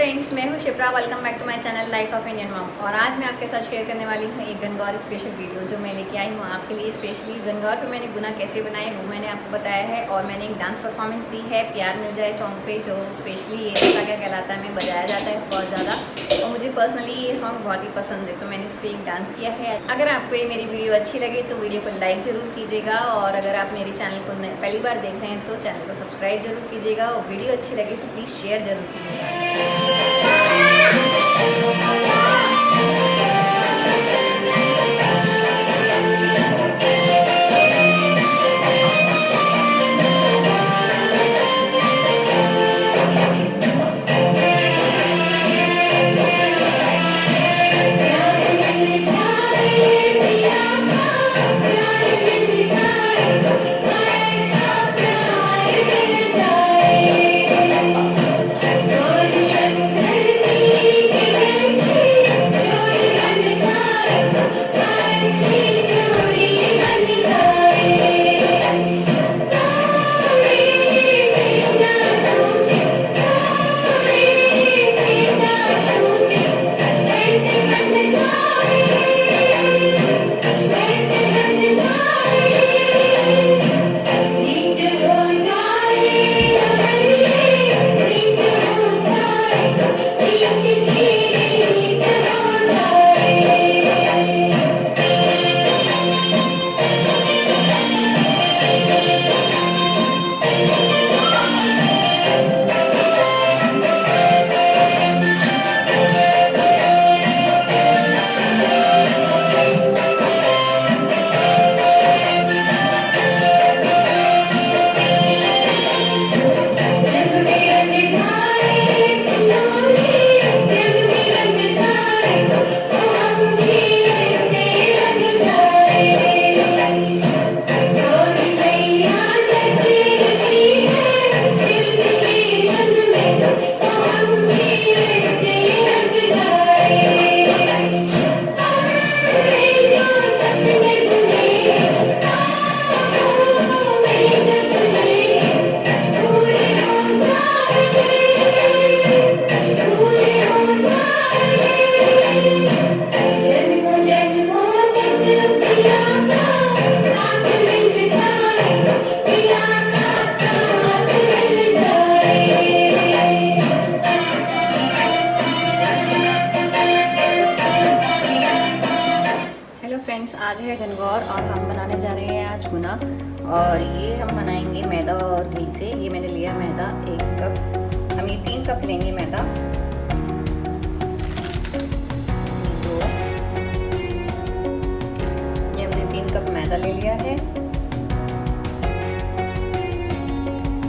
Friends, मैं हूं Shipra. Welcome back to my channel life of Indian mom. और आज मैं आपके साथ शेयर करने वाली हूं एक गनगौर स्पेशल वीडियो जो मैं लेके आई हूं आपके लिए स्पेशली। गनगौर पे मैंने गुना कैसे बनाए वो मैंने आपको बताया है, और मैंने एक डांस परफॉर्मेंस दी है प्यार मिल जाए सॉन्ग पे, जो स्पेशली ये ऐसा क्या कहलाता है में बजाया जाता है बहुत ज़्यादा। और मुझे पर्सनली ये सॉन्ग बहुत ही पसंद है, तो मैंने इस पर एक डांस किया है। अगर आपको ये मेरी वीडियो अच्छी लगे तो वीडियो को लाइक ज़रूर कीजिएगा, और अगर आप मेरे चैनल को पहली बार देख रहे हैं तो चैनल को सब्सक्राइब जरूर कीजिएगा, और वीडियो अच्छी लगे तो प्लीज़ शेयर जरूर कीजिएगा। फ्रेंड्स, आज है गनगौर और हम बनाने जा रहे हैं आज गुना। और ये हम बनाएंगे मैदा और घी से। ये मैंने लिया मैदा 1 कप, हम ये 3 कप लेंगे मैदा। तो ये हमने 3 कप मैदा ले लिया है।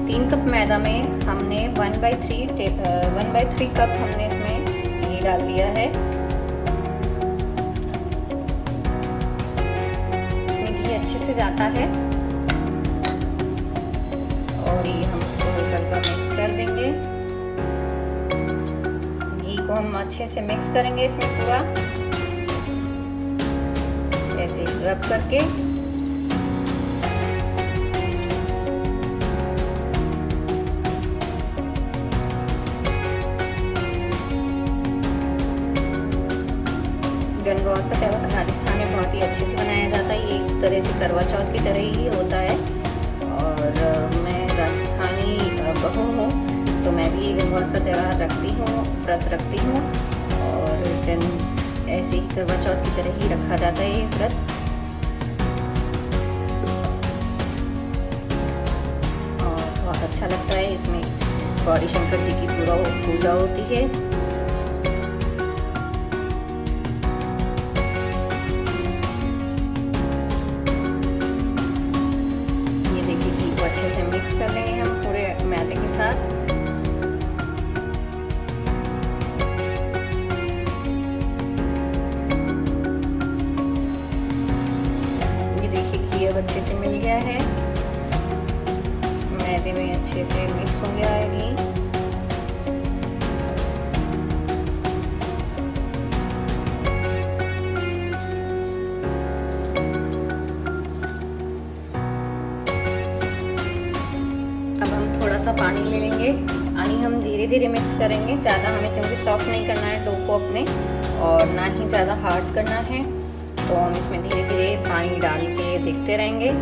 3 कप मैदा में हमने 1/3 कप हमने इसमें घी डाल दिया है। अच्छे से जाता है, और ये हम इसको हल्का मिक्स कर देंगे। घी को हम अच्छे से मिक्स करेंगे इसमें पूरा, ऐसे रब करके। गनगौर का त्योहार राजस्थान में बहुत ही अच्छे से मनाया जाता है। ये एक तरह से करवा चौथ की तरह ही होता है, और मैं राजस्थानी बहू हूँ, तो मैं भी गनगौर का त्यौहार रखती हूँ, व्रत रखती हूँ। और इस दिन ऐसे ही करवा चौथ की तरह ही रखा जाता है ये व्रत। और बहुत अच्छा लगता है। इसमें गौरी शंकर जी की पूजा होती है। अच्छे से मिक्स कर लेंगे हम पूरे मैदे के साथ। ये देखिए घी अब अच्छे से मिल गया है, मैदे में अच्छे से मिक्स हो गया है घी। सा पानी ले लेंगे पानी हम धीरे धीरे मिक्स करेंगे, ज़्यादा हमें क्योंकि सॉफ्ट नहीं करना है डो को अपने, और ना ही ज़्यादा हार्ड करना है। तो हम इसमें धीरे धीरे पानी डाल के देखते रहेंगे।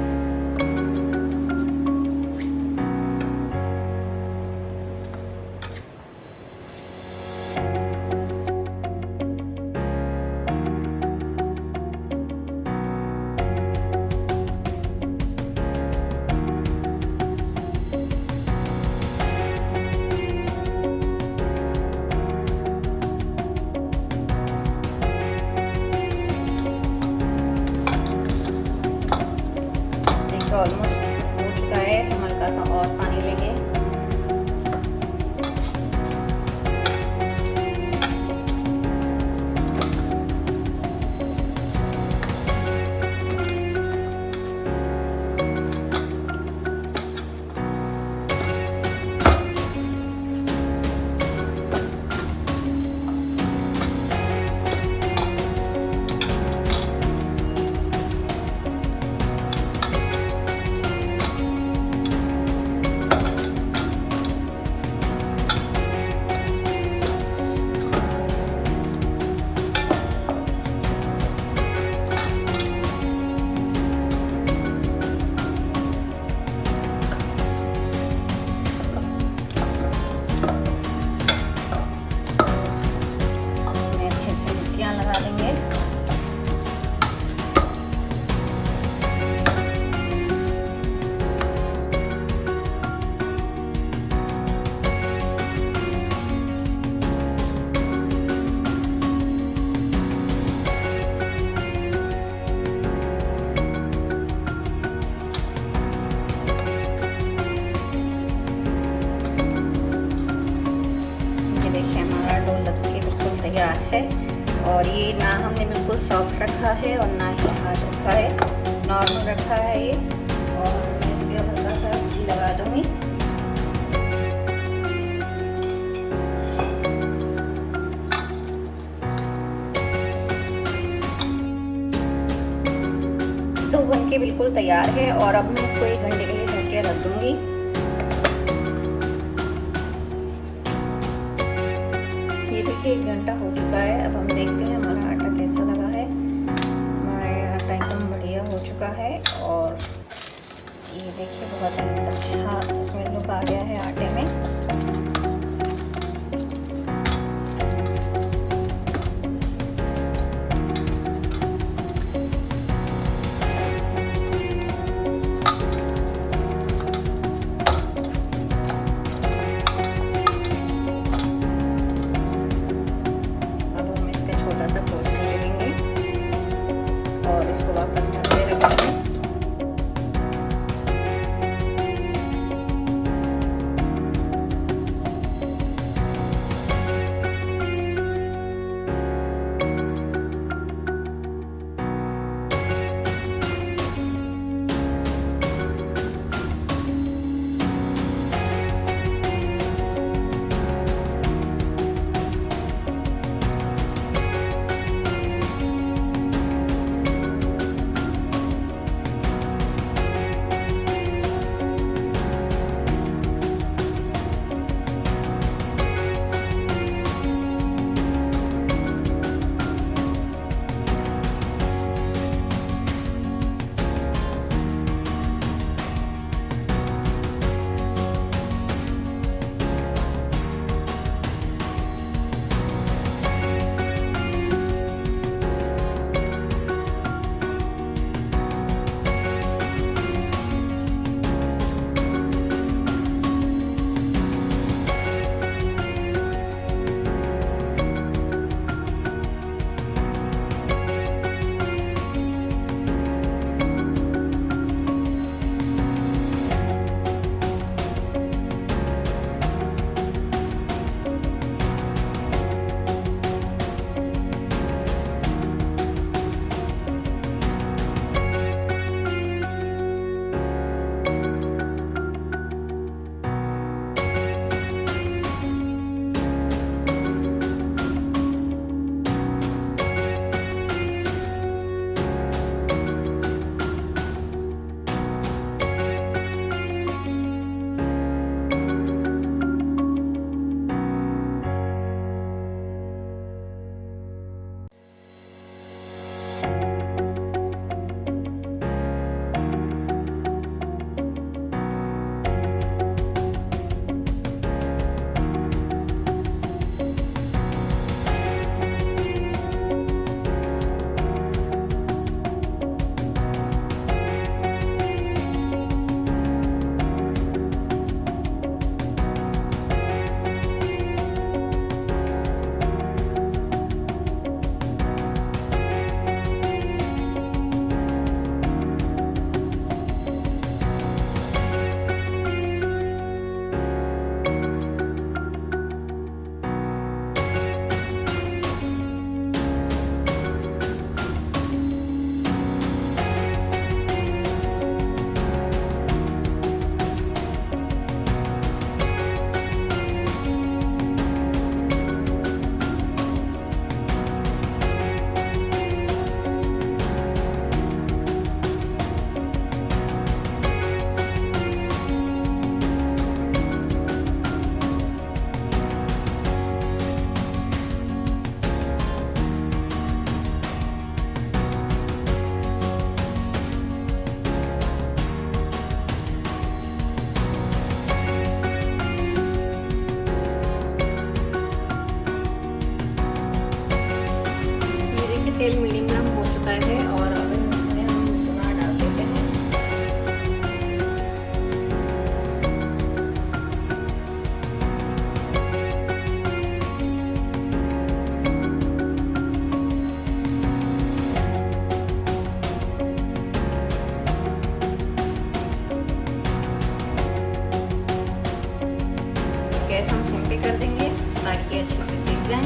ऑलमोस्ट हो चुका है, हम हल्का सा और पानी लेंगे। लगा देंगे। ये देखिए हमारा डो लग के बिल्कुल तैयार है, और ये ना हमने बिल्कुल सॉफ्ट रखा है और ना ही हार्ड रखा है, नॉर्मल रखा है ये। और मैं इस पर हल्का सा घी लगा दूंगी। डो बन के बिल्कुल तैयार है, और अब मैं इसको 1 घंटे के लिए ढक के रख दूंगी। ये देखिए 1 घंटा हो चुका है। अब हम देखते हैं हमारा आटा कैसा लगा है। हमारा आटा एकदम बढ़िया हो चुका है, और ये देखिए बहुत अच्छा इसमें लुक आ गया है आटे में। और इसको वापस ढक के रखेंगे। गैस हम सिम पे कर देंगे ताकि अच्छे से सीख जाएं।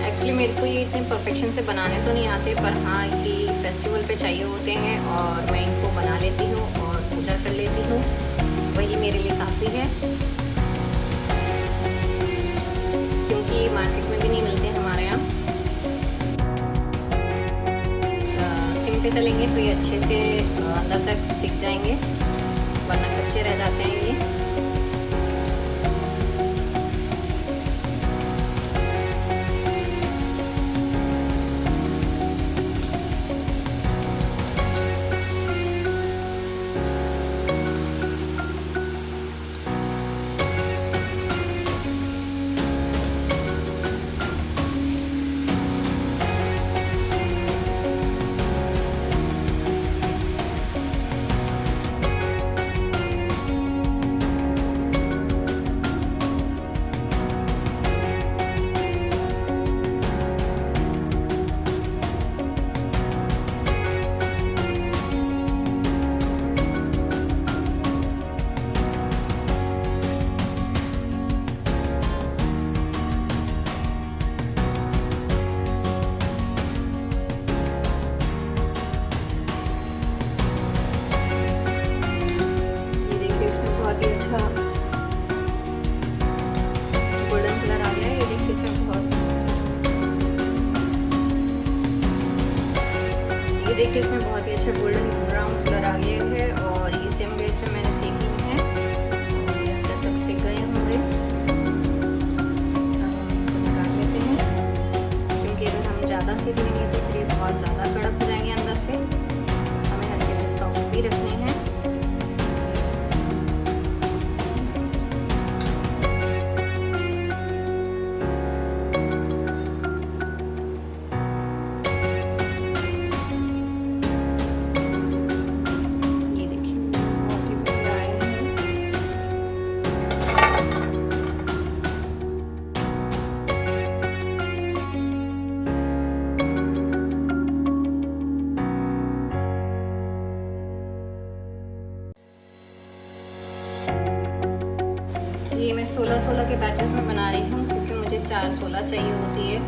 एक्चुअली मेरे को ये इतने परफेक्शन से बनाने तो नहीं आते, पर हाँ ये फेस्टिवल पे चाहिए होते हैं और मैं इनको बना लेती हूँ और पूजा कर लेती हूँ, वही मेरे लिए काफ़ी है, क्योंकि मार्केट में भी नहीं मिलते हमारे यहाँ। सिम पे तलेंगे तो ये अच्छे से अंदर तक सीख जाएंगे, वरना कच्चे रह जाते हैं ये। गोल्डन कलर आ गया है, ये देखिए इसमें बहुत, ये देखिए इसमें बहुत ही अच्छा गोल्डन ब्राउन कलर आ गया है। और ये सेम गैस पे मैंने सेकी है और ये अंदर तक सेक गए हमारे। निकाल लेते हैं, क्योंकि अगर हम ज़्यादा सेक लेंगे तो फिर ये बहुत ज़्यादा कड़क हो जाएंगे अंदर से, हमें हल्के से सॉफ्ट भी रखने हैं। ये मैं 16-16 के बैचेस में बना रही हूँ, क्योंकि मुझे 4-16 चाहिए होती है।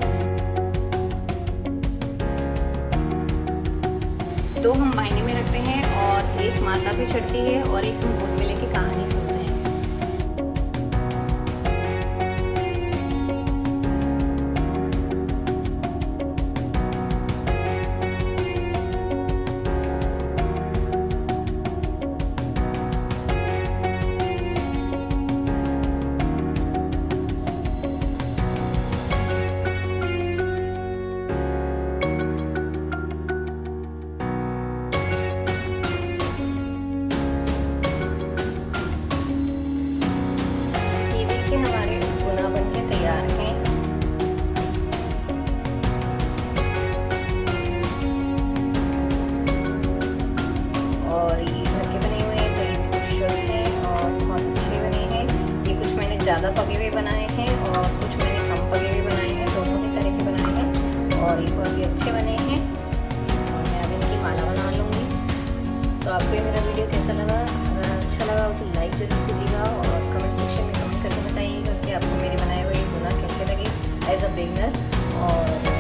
दो हम बाइने में रखते हैं और एक माता पे चढ़ती है और एक हम गोद में लेके कहानी सुनते हैं। हमारे गुना बनके तैयार हैं। और ये घर के बने हुए हैं तो ये खुशबू हैं और बहुत अच्छे बने हैं। ये कुछ मैंने ज़्यादा पके हुए बनाए हैं और कुछ मैंने कम पके हुए बनाए हैं, दोनों ही तरह के बनाए हैं और ये बहुत ही अच्छे बने हैं। और मैं अब इनकी माला बना लूँगी। तो आपको ये मेरा वीडियो कैसा लगा? अगर अच्छा लगा हो तो लाइक जरूर कीजिएगा और कमेंट सेक्शन में कमेंट करके बताइएगा कि आपको मेरे बनाए हुए गुना कैसे लगे एज अ बिगिनर। और